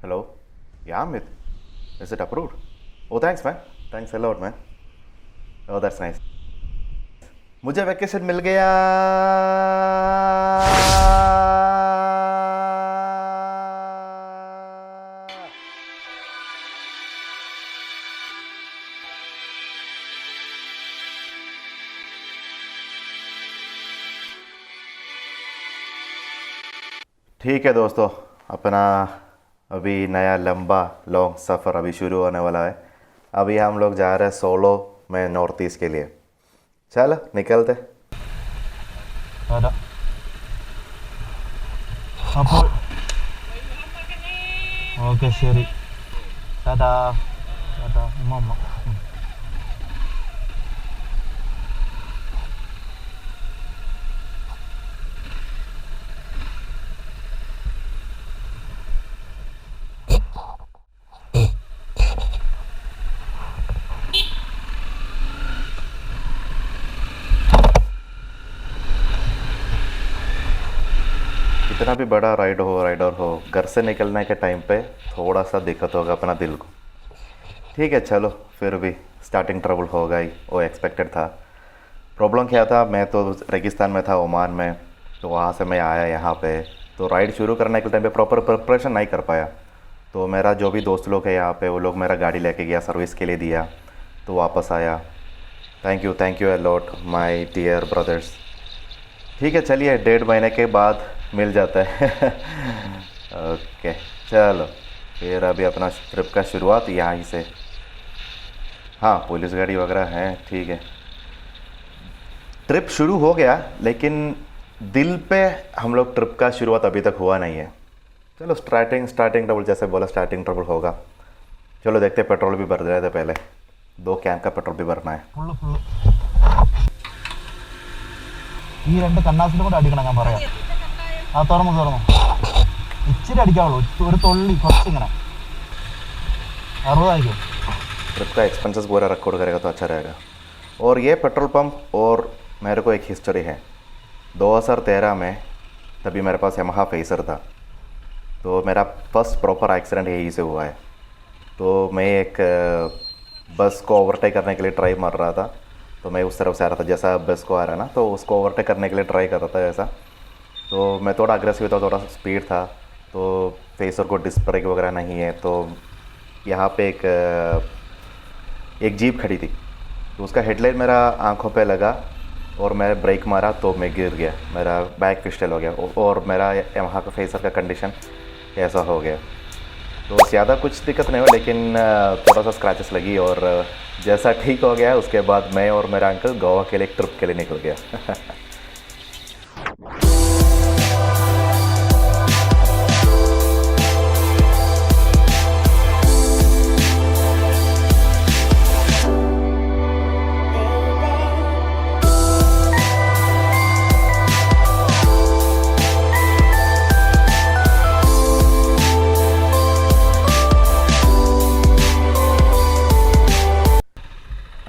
Hello? Yeah, Amit. Is it approved? Oh, thanks, man. Thanks a lot, man. Oh, that's nice. मुझे vacation मिल गया। ठीक है दोस्तों, अपना अभी नया लंबा लॉन्ग सफ़र अभी शुरू होने वाला है। अभी हम लोग जा रहे हैं सोलो में नॉर्थ ईस्ट के लिए। चलो निकलते। അപ്പോൾ ഓക്കെ ശരി ടാറ്റാ ടാറ്റാ ഉമ്മ कितना भी बड़ा राइडर हो, घर से निकलने के टाइम पे थोड़ा सा दिक्कत होगा अपना दिल को। ठीक है चलो, फिर भी स्टार्टिंग ट्रबल होगा ही, वो एक्सपेक्टेड था। प्रॉब्लम क्या था, मैं तो रेगिस्तान में था, ओमान में, तो वहाँ से मैं आया यहाँ पे। तो राइड शुरू करने के टाइम पे प्रॉपर प्रिपरेशन नहीं कर पाया। तो मेरा जो भी दोस्त लोग है यहाँ पे, वो लोग मेरा गाड़ी लेके गया, सर्विस के लिए दिया, तो वापस आया। Thank you a lot my dear brothers. ठीक है चलिए, 1.5 महीने के बाद मिल जाता है। ओके चलो, फिर अभी अपना ट्रिप का शुरुआत यहाँ से। हाँ, पुलिस गाड़ी वगैरह है, ठीक है। ट्रिप शुरू हो गया, लेकिन दिल पे हम लोग ट्रिप का शुरुआत अभी तक हुआ नहीं है। चलो स्टार्टिंग ट्रबल, जैसे बोला स्टार्टिंग ट्रबल होगा। चलो देखते, पेट्रोल भी भर रहे थे पहले, 2 कैन का पेट्रोल भी भरना है। ഈ രണ്ട് കണ്ണാസിലും കൂടെ അടിക്കണം, ഞാൻ പറയാം. ആ തുറന്നു ഇച്ചിരി അടിക്കാവുള്ളൂ, ഒരു തൊള്ളി കുറച്ചിങ്ങനെ 60 ആയിരിക്കും। ट्रिप का एक्सपेंसेस पूरा रिकॉर्ड करेगा तो अच्छा रहेगा। और ये पेट्रोल पंप, और मेरे को एक हिस्ट्री है। 2013 में तभी मेरे पास यमहा फेसर था, तो मेरा फर्स्ट प्रॉपर एक्सीडेंट यहीं से हुआ है। तो मैं एक बस को ओवरटेक करने के लिए ट्राई मार रहा था, तो मैं उस तरफ से आ रहा था, जैसा बस को आ रहा है ना, तो उसको ओवरटेक करने के लिए ट्राई कर रहा था ऐसा। तो मैं थोड़ा अग्रेसिव था, थोड़ा स्पीड था, तो फेसर को डिस्क ब्रेक वगैरह नहीं है। तो यहाँ पे एक जीप खड़ी थी, तो उसका हेडलाइट मेरा आंखों पे लगा और मैं ब्रेक मारा, तो मैं गिर गया, मेरा बैक फिस्टल हो गया, और मेरा यहाँ का फेसर का कंडीशन ऐसा हो गया। तो ज़्यादा कुछ दिक्कत नहीं हुआ, लेकिन थोड़ा सा स्क्रैचेस लगी, और जैसा ठीक हो गया उसके बाद मैं और मेरा अंकल गोवा के लिए एक ट्रिप के लिए निकल गया।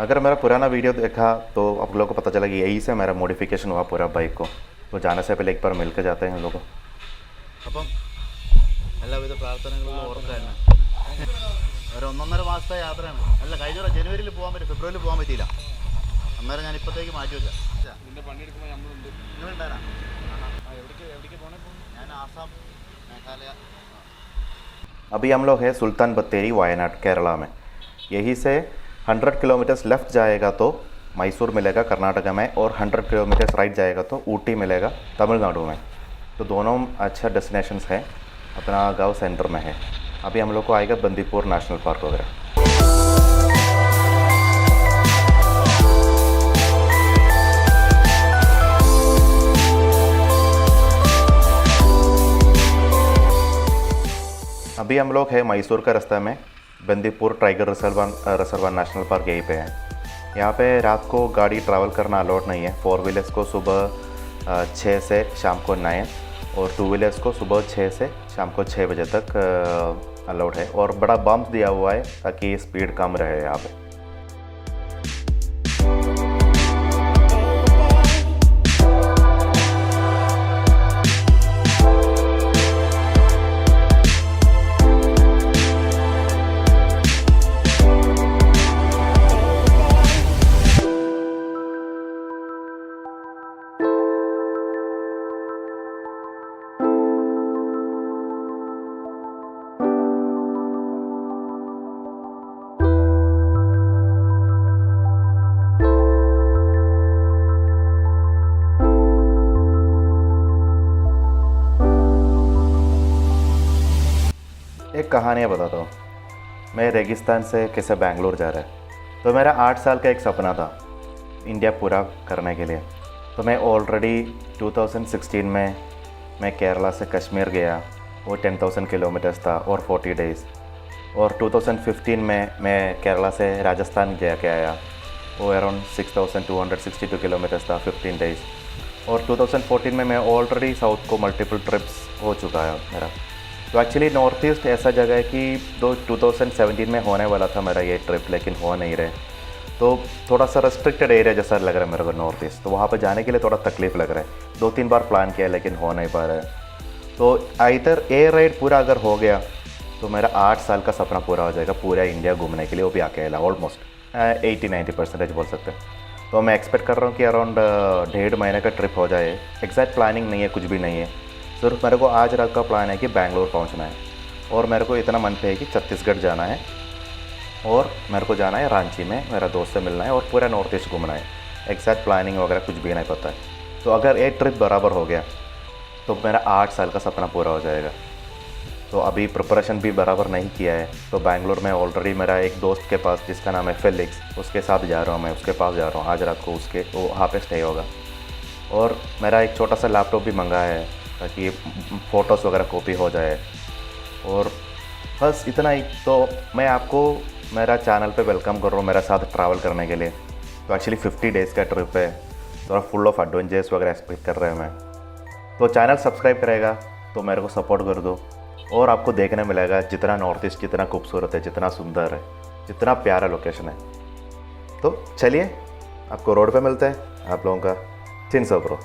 अगर मेरा पुराना वीडियो देखा तो आप लोगों को पता चला कि यही से मेरा मॉडिफिकेशन हुआ पूरा बाइक को। तो जाने से पहले एक बार मिल के जाते हैं हम लोगों को। അപ്പം എല്ലാവിധ പ്രാർത്ഥനകളും ഓർക്കുക തന്നെ. ഒരു 1.5 മാസത്തെ യാത്രയാണ്. അല്ല, കഴിഞ്ഞ ജനുവരിയിൽ പോകാൻ പറ്റും, ഫെബ്രുവരിയിൽ പോകാൻ പറ്റിയില്ല. അന്നേരം ഞാൻ ഇപ്പോഴത്തേക്ക് മാറ്റി വെച്ചാൽ ഇതിൻ്റെ പണിയെടുക്കുമ്പോൾ നമ്മളുണ്ട്. നിങ്ങളുണ്ടാരാ? എവിടേക്ക് പോകണേ? ഞാൻ ആസാം, മേഘാലയ. अभी हम लोग है सुल्तान बत्तेरी, वायनाड, केरला में। यहीं से 100 किलोमीटर्स लेफ़्ट जाएगा तो मैसूर मिलेगा कर्नाटका में, और 100 किलोमीटर्स राइट जाएगा तो ऊटी मिलेगा तमिलनाडु में। तो दोनों अच्छा डेस्टिनेशंस हैं, अपना गांव सेंटर में है। अभी हम लोग को आएगा बंदीपुर नेशनल पार्क वगैरह। अभी हम लोग है मैसूर का रास्ता में, Bandipur tiger reserve national park यहीं पे है। यहाँ पे रात को गाड़ी ट्रैवल करना अलाउड नहीं है। 4 व्हीलर्स को सुबह 6 से शाम को 9, और 2 व्हीलर्स को सुबह 6 से शाम को 6 बजे तक अलाउड है। और बड़ा बम्प दिया हुआ है ताकि स्पीड कम रहे यहाँ पे। एक कहानी बताता हूँ। मैं रेगिस्तान से कैसे बैंगलोर जा रहा है। तो मेरा 8 साल का एक सपना था इंडिया पूरा करने के लिए। तो मैं ऑलरेडी 2016 में मैं केरला से कश्मीर गया, वो 10,000 किलोमीटर्स था और 40 डेज़। और 2015 में मैं केरला से राजस्थान गया के आया, वो अराउंड 6,262 किलोमीटर्स था, 15 डेज़। और 2014 में मैं ऑलरेडी साउथ को मल्टीपल ट्रिप्स हो चुका है मेरा। तो एक्चुअली नॉर्थ ईस्ट ऐसा जगह है कि 2017 में होने वाला था मेरा ये ट्रिप, लेकिन हो नहीं रहे। तो थोड़ा सा रेस्ट्रिक्टेड एरिया जैसा लग रहा है मेरे को नॉर्थ ईस्ट। तो वहाँ पर जाने के लिए थोड़ा तकलीफ़ लग रहा है। 2-3 बार प्लान किया लेकिन हो नहीं पा रहा है। तो इधर एयर राइड पूरा अगर हो गया तो मेरा 8 साल का सपना पूरा हो जाएगा, पूरा इंडिया घूमने के लिए, वो भी अकेला। ऑलमोस्ट 80-90% बोल सकते हैं। तो मैं एक्सपेक्ट कर रहा हूँ कि अराउंड 1.5 महीने का ट्रिप हो जाए। एग्जैक्ट प्लानिंग नहीं है, कुछ भी नहीं है। सिर्फ मेरे को आज रात का प्लान है कि बैंगलोर पहुँचना है, और मेरे को इतना मन पे है कि छत्तीसगढ़ जाना है, और मेरे को जाना है रांची में, मेरा दोस्त से मिलना है, और पूरा नॉर्थ ईस्ट घूमना है। एग्जैक्ट प्लानिंग वगैरह कुछ भी नहीं पता है। तो अगर ये ट्रिप बराबर हो गया तो मेरा 8 साल का सपना पूरा हो जाएगा। तो अभी प्रिपरेशन भी बराबर नहीं किया है। तो बैंगलोर में ऑलरेडी मेरा एक दोस्त के पास, जिसका नाम है फेलिक्स, उसके साथ जा रहा हूँ मैं, उसके पास जा रहा हूँ आज रात को। वो वहाँ पे स्टे होगा। और मेरा एक छोटा सा लैपटॉप भी मंगा है ताकि फ़ोटोज़ वगैरह कॉपी हो जाए। और बस इतना ही। तो मैं आपको मेरा चैनल पे वेलकम कर रहा हूँ मेरे साथ ट्रैवल करने के लिए। तो एक्चुअली 50 डेज़ का ट्रिप है, थोड़ा फुल ऑफ एडवेंचर्स वगैरह एक्सपेक्ट कर रहे हैं मैं। तो चैनल सब्सक्राइब करेगा तो मेरे को सपोर्ट कर दो, और आपको देखने मिलेगा जितना नॉर्थ ईस्ट कितना खूबसूरत है, जितना सुंदर है, जितना प्यारा लोकेशन है। तो चलिए आपको रोड पे मिलते हैं, आप लोगों का TinsoBro।